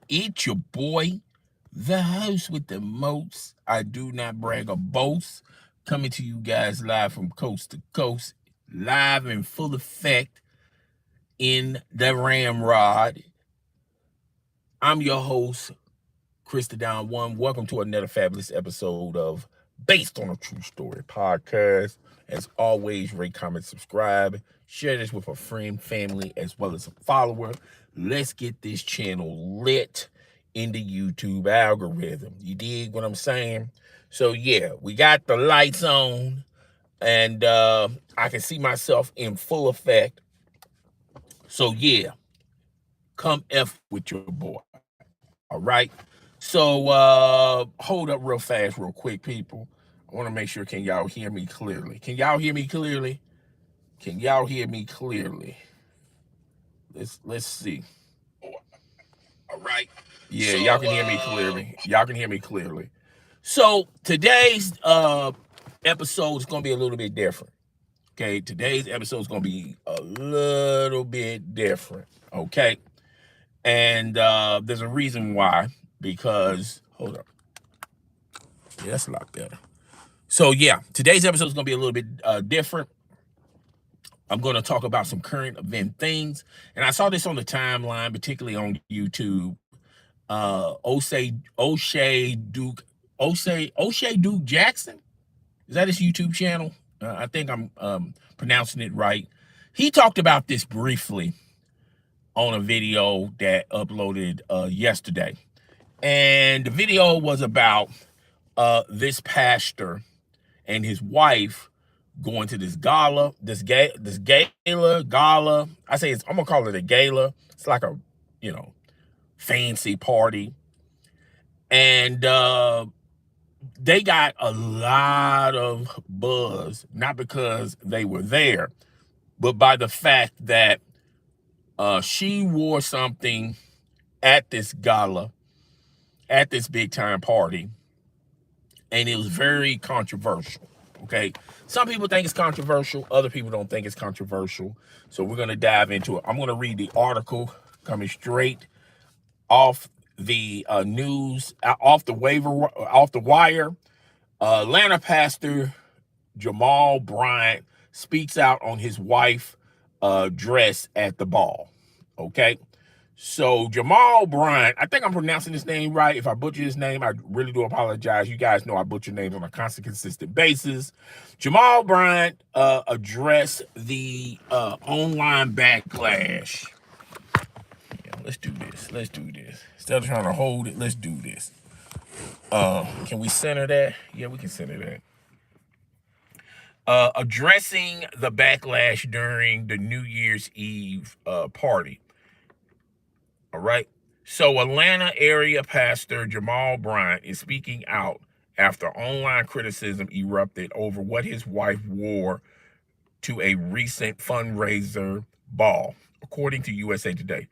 It's your boy, the host with the most. I do not brag or boast. Coming to you guys live from coast to coast, live in full effect in the Ramrod. I'm your host, Krista Down One. Welcome to another fabulous episode of Based on a True Story podcast. As always, rate, comment, subscribe, share this with a friend, family, as well as a follower. Let's get this channel lit in the YouTube algorithm. You dig what I'm saying? So yeah, we got the lights on, and I can see myself in full effect. So yeah, come F with your boy. All right. So hold up real fast, real quick, people. I want to make sure, can y'all hear me clearly? Can y'all hear me clearly? Can y'all hear me clearly? Let's see. All right. Yeah, So, y'all can hear me clearly. Y'all can hear me clearly. So today's episode is gonna be a little bit different. Okay, today's episode is gonna be a little bit different. Okay, and there's a reason why. Because hold up, yeah, that's a lot better. So yeah, today's episode is gonna be a little bit different. I'm going to talk about some current event things, and I saw this on the timeline, particularly on YouTube. O'Shea Duke Jackson, is that his YouTube channel? I think I'm pronouncing it right. He talked about this briefly on a video that uploaded yesterday, and the video was about this pastor and his wife going to this gala, gala. I say I'm gonna call it a gala. It's like a, you know, fancy party, and they got a lot of buzz, not because they were there, but by the fact that she wore something at this gala, at this big time party, and it was very controversial. Okay, some people think it's controversial, other people don't think it's controversial. So we're gonna dive into it. I'm gonna read the article coming straight off the news, off the wire. Atlanta pastor Jamal Bryant speaks out on his wife dress at the ball. Okay. So Jamal Bryant, I think I'm pronouncing his name right. If I butcher his name, I really do apologize. You guys know I butcher names on a constant, consistent basis. Jamal Bryant addressed the online backlash. Yeah, let's do this. Let's do this. Instead of trying to hold it, let's do this. Can we center that? Yeah, we can center that. Addressing the backlash during the New Year's Eve party. All right. So, Atlanta area pastor Jamal Bryant is speaking out after online criticism erupted over what his wife wore to a recent fundraiser ball, according to USA Today.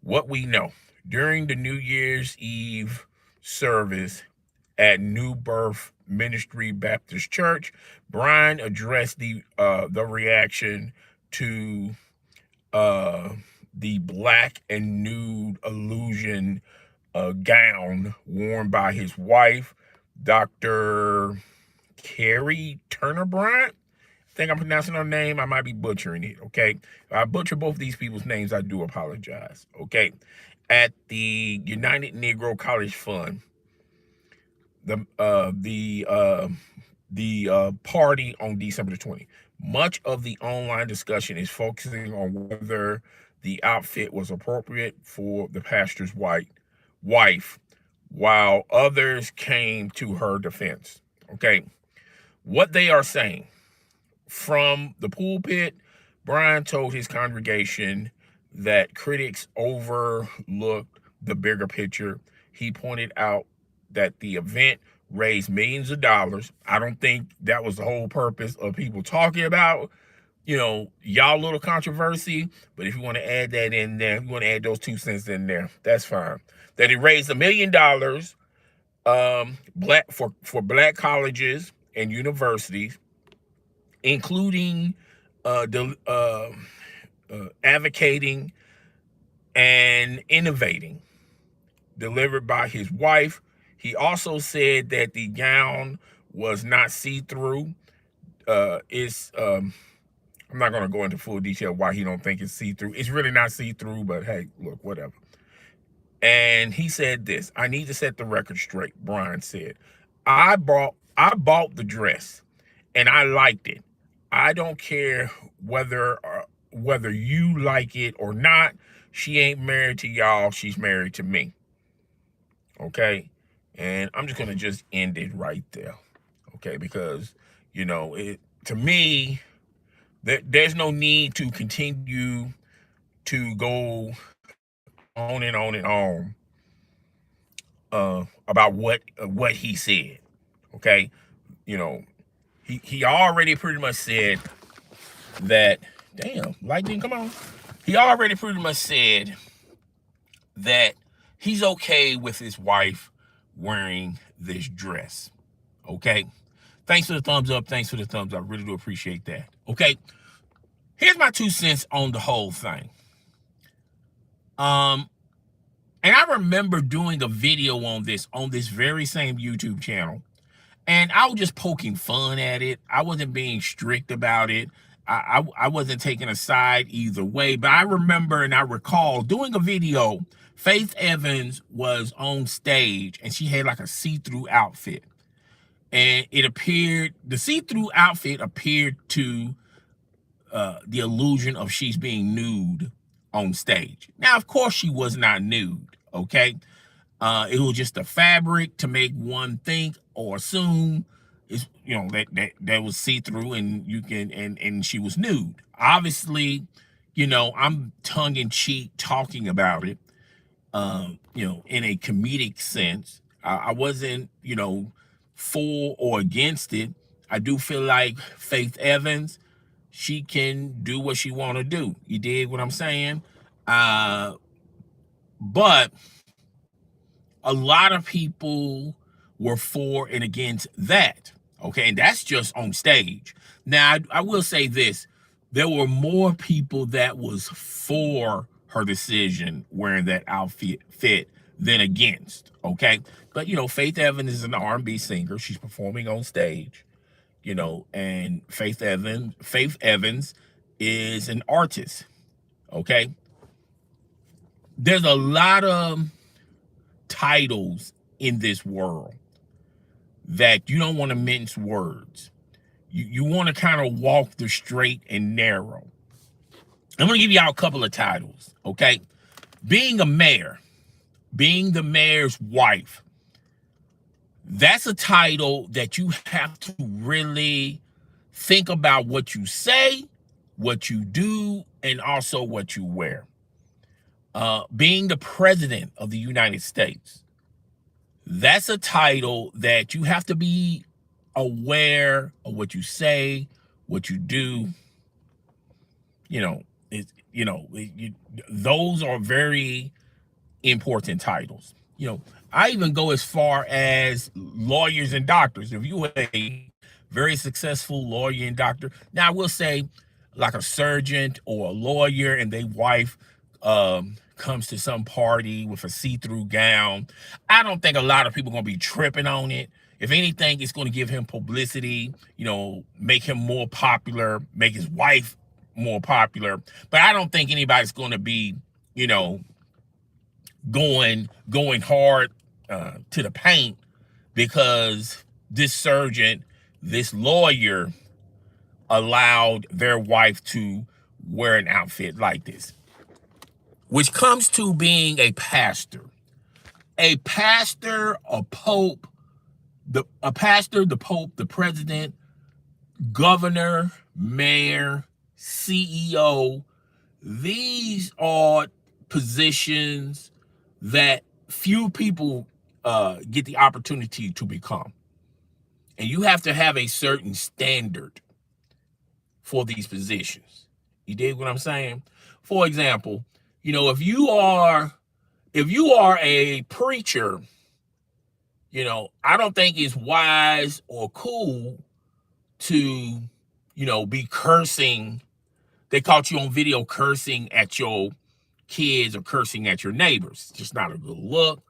What we know during the New Year's Eve service at New Birth Ministry Baptist Church, Brian addressed the reaction to uh, the black and nude illusion gown worn by his wife, Dr. Carrie Turner Bryant. I think I'm pronouncing her name. I might be butchering it. Okay, if I butcher both these people's names, I do apologize. Okay, at the United Negro College Fund, the party on December the 20th. Much of the online discussion is focusing on whether the outfit was appropriate for the pastor's wife, while others came to her defense. Okay, what they are saying from the pulpit, Brian told his congregation that critics overlooked the bigger picture. He pointed out that the event raised millions of dollars. I don't think that was the whole purpose of people talking about, y'all little controversy. But if you want to add that in there, if you want to add those 2 cents in there, that's fine. That it raised $1 million for black colleges and universities, including advocating and innovating delivered by his wife. He also said that the gown was not see-through. It's I'm not going to go into full detail why he don't think it's see-through. It's really not see-through, but hey, look, whatever. And he said this: "I need to set the record straight." Brian said, I bought the dress and I liked it. I don't care whether you like it or not. She ain't married to y'all. She's married to me. Okay. And I'm just gonna just end it right there. Okay, because it, to me, there's no need to continue to go on and on and on about what he said. Okay. You know, he already pretty much said that, damn, light didn't come on. He already pretty much said that he's okay with his wife wearing this dress. Okay. Thanks for the thumbs up. Thanks for the thumbs up. I really do appreciate that. Okay. Here's my 2 cents on the whole thing. And I remember doing a video on this very same YouTube channel. And I was just poking fun at it. I wasn't being strict about it. I wasn't taking a side either way. But I remember and I recall doing a video. Faith Evans was on stage and she had like a see-through outfit. And the see-through outfit appeared to the illusion of she's being nude on stage. Now, of course, she was not nude, okay? It was just a fabric to make one think or assume is that was see-through and you can and she was nude. Obviously, I'm tongue-in-cheek talking about it, in a comedic sense. I wasn't, for or against it. I do feel like Faith Evans, she can do what she want to do. You dig what I'm saying? But a lot of people were for and against that. Okay, and that's just on stage. Now, I will say this. There were more people that was for her decision wearing that outfit than against. Okay, but Faith Evans is an R&B singer. She's performing on stage. And Faith Evans is an artist. Okay, there's a lot of titles in this world that you don't want to mince words. You want to kind of walk the straight and narrow. I'm going to give y'all a couple of titles, okay? Being a mayor, being the mayor's wife, that's a title that you have to really think about what you say, what you do, and also what you wear. Being the president of the United States, that's a title that you have to be aware of what you say, what you do. Those are very important titles. I even go as far as lawyers and doctors. If you are a very successful lawyer and doctor, now I will say like a surgeon or a lawyer and their wife comes to some party with a see-through gown, I don't think a lot of people are going to be tripping on it. If anything, it's going to give him publicity, make him more popular, make his wife more popular. But I don't think anybody's going to be, going hard to the paint because this surgeon, this lawyer allowed their wife to wear an outfit like this. Which comes to being a pastor. A pastor, a pope, the pope, the president, governor, mayor, CEO. These are positions that few people get the opportunity to become. And you have to have a certain standard for these positions. You dig what I'm saying? For example, if you are a preacher, I don't think it's wise or cool to, be cursing. They caught you on video cursing at your kids or cursing at your neighbors. It's just not a good look.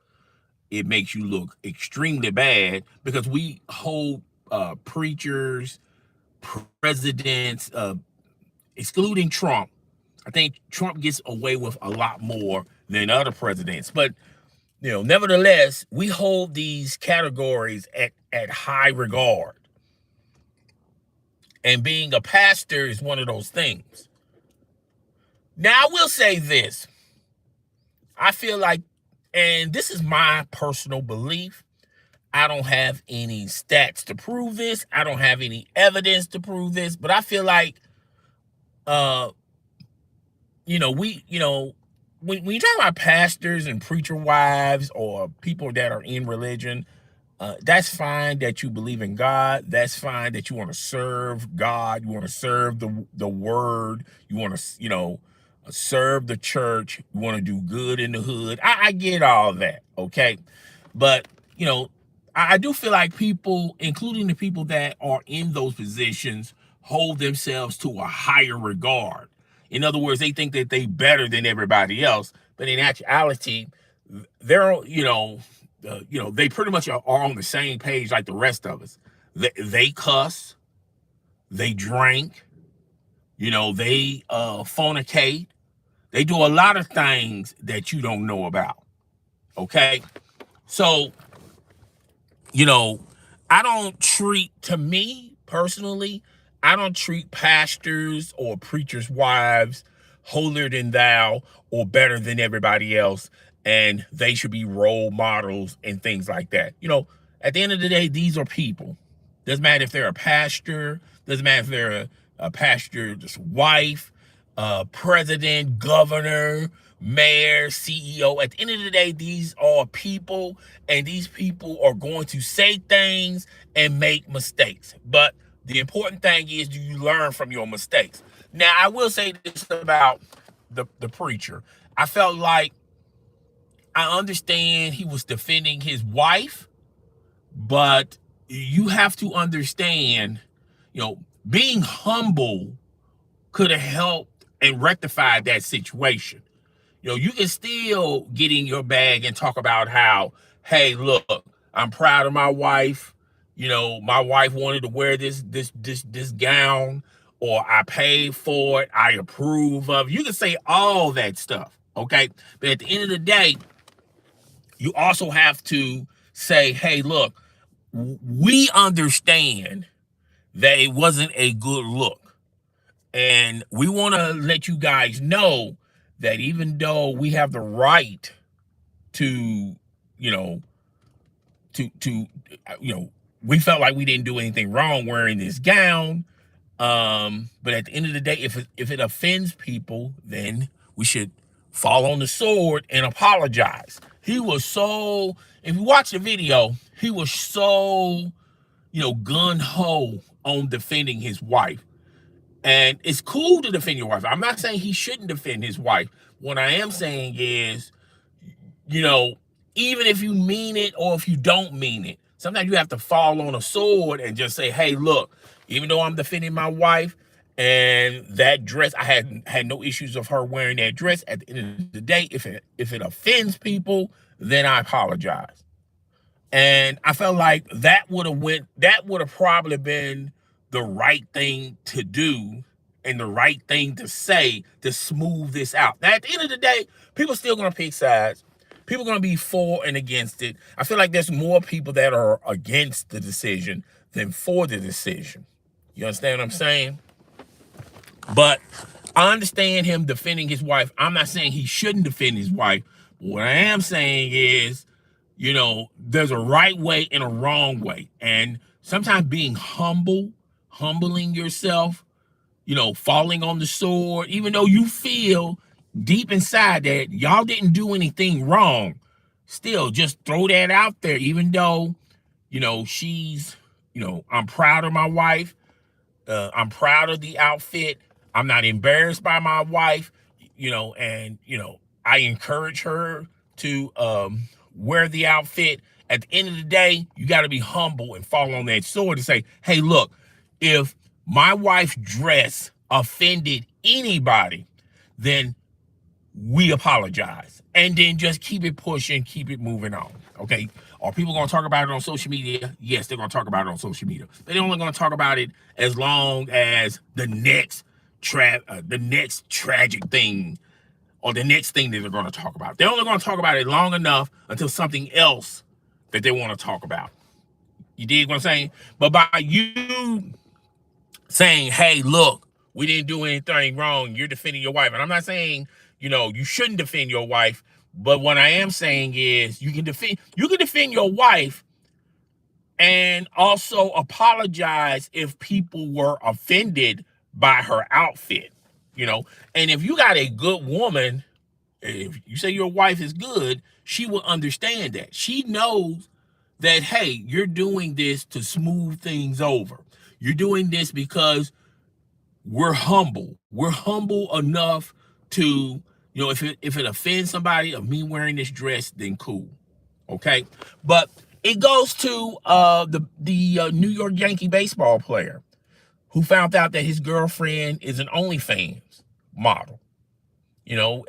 it makes you look extremely bad because we hold preachers, presidents, excluding Trump. I think Trump gets away with a lot more than other presidents. But, nevertheless, we hold these categories at high regard. And being a pastor is one of those things. Now, I will say this. I feel like, and this is my personal belief, I don't have any stats to prove this. I don't have any evidence to prove this, but I feel like, when you talk about pastors and preacher wives or people that are in religion, that's fine that you believe in God. That's fine that you want to serve God. You want to serve the word. You want to, serve the church. You want to do good in the hood. I get all that, okay? But, I do feel like people, including the people that are in those positions, hold themselves to a higher regard. In other words, they think that they better than everybody else, but in actuality, they're, they pretty much are on the same page like the rest of us. They cuss, they drink, they fornicate. They do a lot of things that you don't know about. Okay, so I don't treat, to me personally, I don't treat pastors or preachers' wives holier than thou or better than everybody else, and they should be role models and things like that. At the end of the day, these are people. Doesn't matter if they're a pastor, doesn't matter if they're a pastor's wife, president, governor, mayor, CEO. At the end of the day, these are people, and these people are going to say things and make mistakes. But the important thing is, do you learn from your mistakes? Now, I will say this about the preacher. I felt like, I understand he was defending his wife, but you have to understand, being humble could have helped and rectified that situation. You can still get in your bag and talk about how, hey, look, I'm proud of my wife. My wife wanted to wear this gown, or I paid for it. I approve of. You can say all that stuff, okay? But at the end of the day, you also have to say, hey, look, we understand that it wasn't a good look. And we want to let you guys know that even though we have the right to, we felt like we didn't do anything wrong wearing this gown. But at the end of the day, if it offends people, then we should fall on the sword and apologize. He was so, if you watch the video, he was so, gun-ho on defending his wife. And it's cool to defend your wife. I'm not saying he shouldn't defend his wife. What I am saying is, even if you mean it or if you don't mean it, sometimes you have to fall on a sword and just say, hey, look, even though I'm defending my wife and that dress, I had no issues of her wearing that dress. At the end of the day, if it offends people, then I apologize. And I felt like that would have probably been the right thing to do and the right thing to say to smooth this out. Now, at the end of the day, people are still going to pick sides. People are going to be for and against it. I feel like there's more people that are against the decision than for the decision. You understand what I'm saying? But I understand him defending his wife. I'm not saying he shouldn't defend his wife. What I am saying is, there's a right way and a wrong way. And sometimes being humbling yourself, falling on the sword, even though you feel deep inside that y'all didn't do anything wrong, still just throw that out there, even though, she's, I'm proud of my wife. I'm proud of the outfit. I'm not embarrassed by my wife, and, I encourage her to wear the outfit. At the end of the day, you got to be humble and fall on that sword and say, hey, look, if my wife's dress offended anybody, then we apologize, and then just keep it pushing, keep it moving on. Okay. Are people going to talk about it on social media? Yes, they're going to talk about it on social media. They're only going to talk about it as long as the next tragic thing, or the next thing that they're going to talk about. They're only going to talk about it long enough until something else that they want to talk about. You dig what I'm saying? But by you saying, hey, look, we didn't do anything wrong, you're defending your wife. And I'm not saying, you shouldn't defend your wife, but what I am saying is you can defend your wife and also apologize if people were offended by her outfit. And if you got a good woman, if you say your wife is good, she will understand that. She knows that, hey, you're doing this to smooth things over. You're doing this because we're humble. We're humble enough to, if it offends somebody of me wearing this dress, then cool. Okay. But it goes to the New York Yankee baseball player who found out that his girlfriend is an OnlyFans model.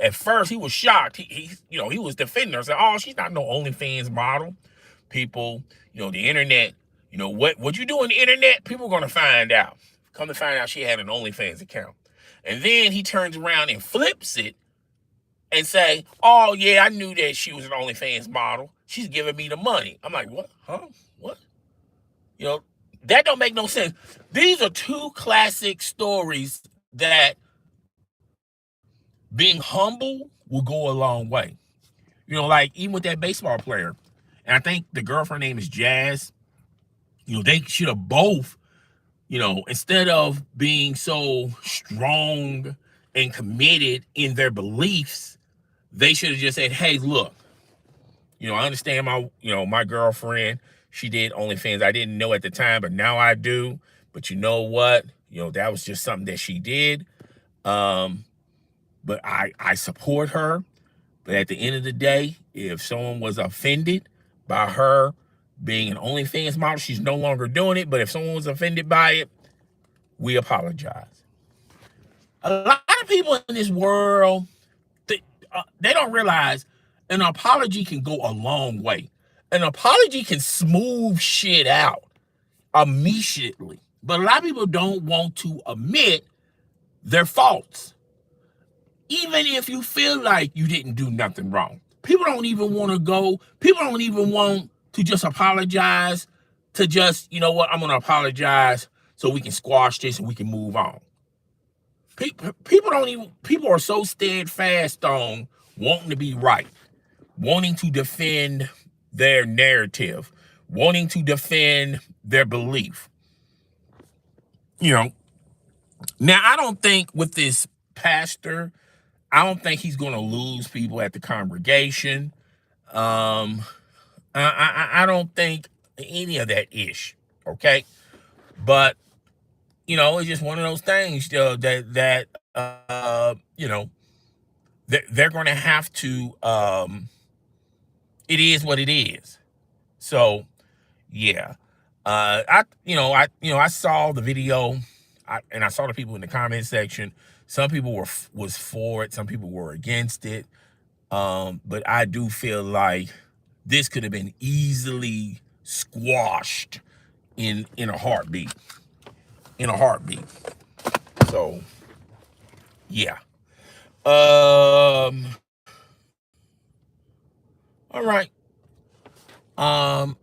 At first he was shocked. He was defending her, saying, "Oh, she's not no OnlyFans model." People, the internet, what you do on the internet, people are gonna find out. Come to find out, she had an OnlyFans account, and then he turns around and flips it and say, "Oh yeah, I knew that she was an OnlyFans model. She's giving me the money." I'm like, what? Huh? What? That don't make no sense. These are two classic stories that being humble will go a long way. Like even with that baseball player, and I think the girlfriend name is Jazz. They should have both, instead of being so strong and committed in their beliefs, they should have just said, "Hey, look, I understand my girlfriend, she did OnlyFans. I didn't know at the time, but now I do. But you know what? That was just something that she did. But I support her. But at the end of the day, if someone was offended by her being an OnlyFans model, she's no longer doing it. But if someone was offended by it, we apologize." A lot of people in this world, they don't realize an apology can go a long way. An apology can smooth shit out immediately. But a lot of people don't want to admit their faults. Even if you feel like you didn't do nothing wrong. People don't even want to just apologize, to just, you know what, I'm going to apologize so we can squash this and we can move on. People are so steadfast on wanting to be right, wanting to defend their narrative, wanting to defend their belief. Now I don't think with this pastor, I don't think he's going to lose people at the congregation. I don't think any of that ish. Okay. But, it's just one of those things that they're going to have to, it is what it is. So, yeah. I saw the video, and I saw the people in the comment section. Some people was for it. Some people were against it. But I do feel like this could have been easily squashed in a heartbeat. So, yeah. All right. I'm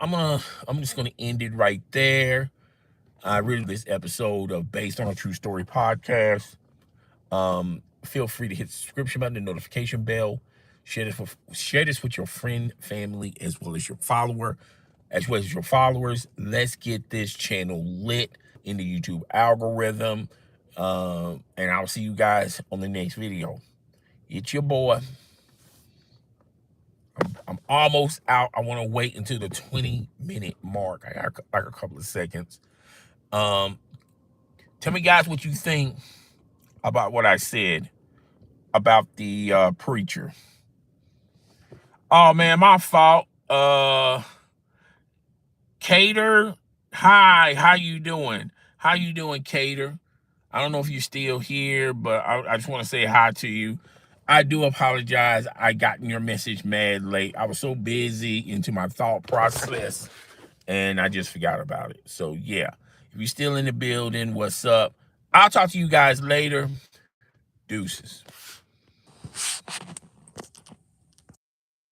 just gonna end it right there. I really this episode of Based on a True Story podcast. Feel free to hit the subscription button and notification bell. Share this with your friend, family, as well as your followers. Let's get this channel lit in the YouTube algorithm. And I'll see you guys on the next video. It's your boy. I'm almost out. I want to wait until the 20-minute mark. I got like a couple of seconds. Tell me, guys, what you think about what I said about the preacher. Oh man, my fault. Cater, hi, how you doing? How you doing, Cater? I don't know if you're still here, but I just want to say hi to you. I do apologize. I got your message mad late. I was so busy into my thought process and I just forgot about it. So yeah, if you're still in the building, what's up? I'll talk to you guys later. Deuces.